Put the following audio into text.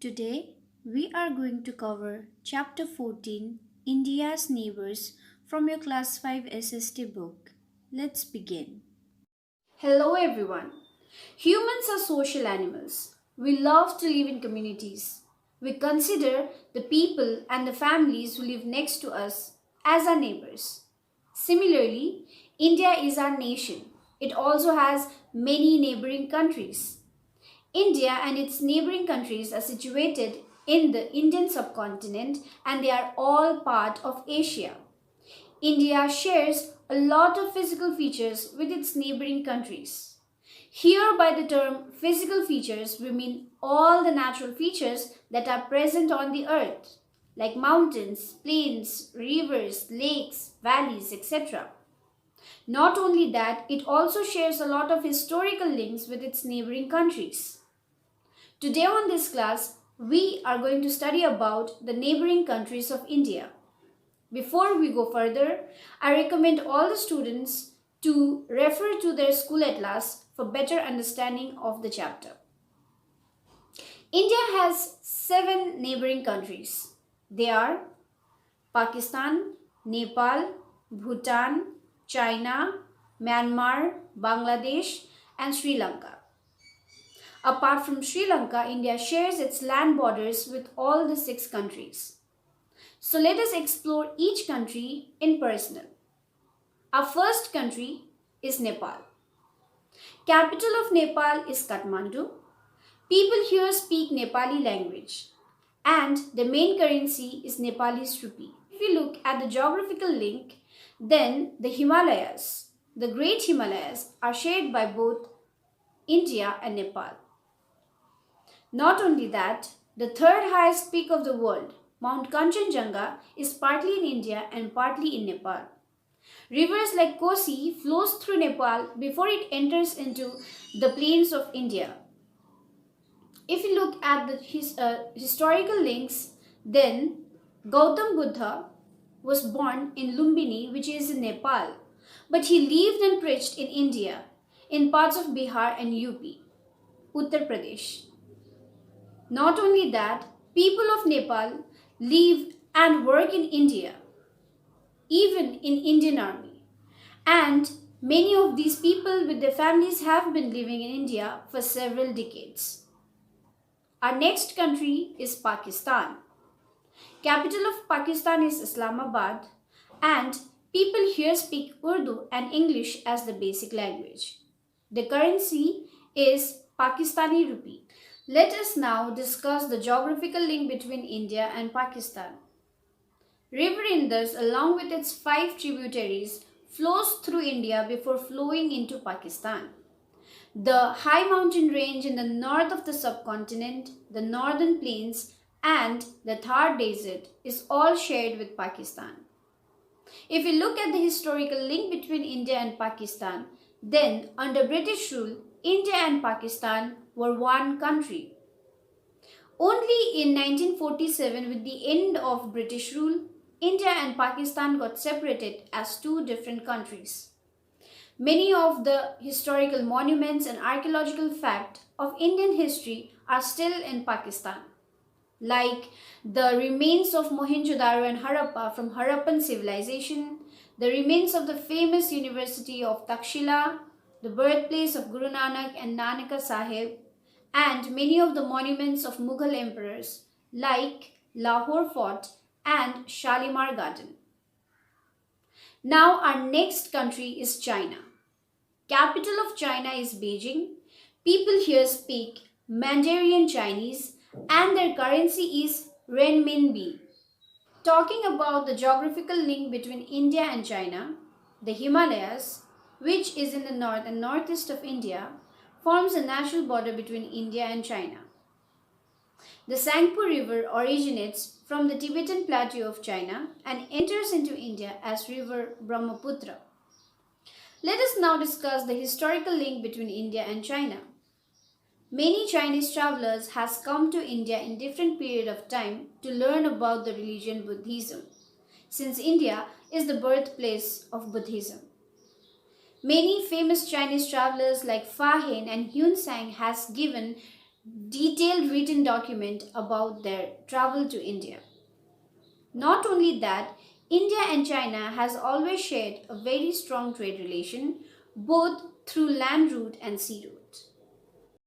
Today, we are going to cover Chapter 14 India's Neighbours from your Class 5 SST book. Let's begin. Hello everyone. Humans are social animals. We love to live in communities. We consider the people and the families who live next to us as our neighbors. Similarly, India is our nation. It also has many neighboring countries. India and its neighboring countries are situated in the Indian subcontinent and they are all part of Asia. India shares a lot of physical features with its neighboring countries. Here, by the term physical features, we mean all the natural features that are present on the earth, like mountains, plains, rivers, lakes, valleys, etc. Not only that, it also shares a lot of historical links with its neighboring countries. Today on this class, we are going to study about the neighboring countries of India. Before we go further, I recommend all the students to refer to their school atlas for better understanding of the chapter. India has 7 neighboring countries. They are Pakistan, Nepal, Bhutan, China, Myanmar, Bangladesh, and Sri Lanka. Apart from Sri Lanka, India shares its land borders with all the 6 countries. So let us explore each country in personal. Our first country is Nepal. Capital of Nepal is Kathmandu. People here speak Nepali language and the main currency is Nepalese rupee. If you look at the geographical link, then the Himalayas, the Great Himalayas, are shared by both India and Nepal. Not only that, the third highest peak of the world, Mount Kanchenjunga, is partly in India and partly in Nepal. Rivers like Kosi flows through Nepal before it enters into the plains of India. If you look at the historical links, then Gautam Buddha was born in Lumbini, which is in Nepal, but he lived and preached in India, in parts of Bihar and UP, Uttar Pradesh. Not only that, people of Nepal live and work in India, even in Indian Army. And many of these people with their families have been living in India for several decades. Our next country is Pakistan. Capital of Pakistan is Islamabad and people here speak Urdu and English as the basic language. The currency is Pakistani rupee. Let us now discuss the geographical link between India and Pakistan. River Indus, along with its 5 tributaries, flows through India before flowing into Pakistan. The high mountain range in the north of the subcontinent, the northern plains, and the Thar Desert is all shared with Pakistan. If we look at the historical link between India and Pakistan, then under British rule, India and Pakistan were one country. Only in 1947, with the end of British rule, India and Pakistan got separated as 2 different countries. Many of the historical monuments and archaeological facts of Indian history are still in Pakistan, like the remains of Mohenjo-daro and Harappa from Harappan civilization, the remains of the famous University of Takshila, the birthplace of Guru Nanak and Nanaka Sahib, and many of the monuments of Mughal emperors like Lahore Fort and Shalimar Garden. Now our next country is China. Capital of China is Beijing. People here speak Mandarin Chinese and their currency is renminbi. Talking about the geographical link between India and China, the Himalayas, which is in the north and northeast of India, forms a natural border between India and China. The Sangpo River originates from the Tibetan plateau of China and enters into India as river Brahmaputra. Let us now discuss the historical link between India and China. Many Chinese travelers has come to India in different period of time to learn about the religion Buddhism, since India is the birthplace of Buddhism. Many famous Chinese travelers like Fa Hien and Hyun Sang has given detailed written document about their travel to India. Not only that, India and China has always shared a very strong trade relation both through land route and sea route.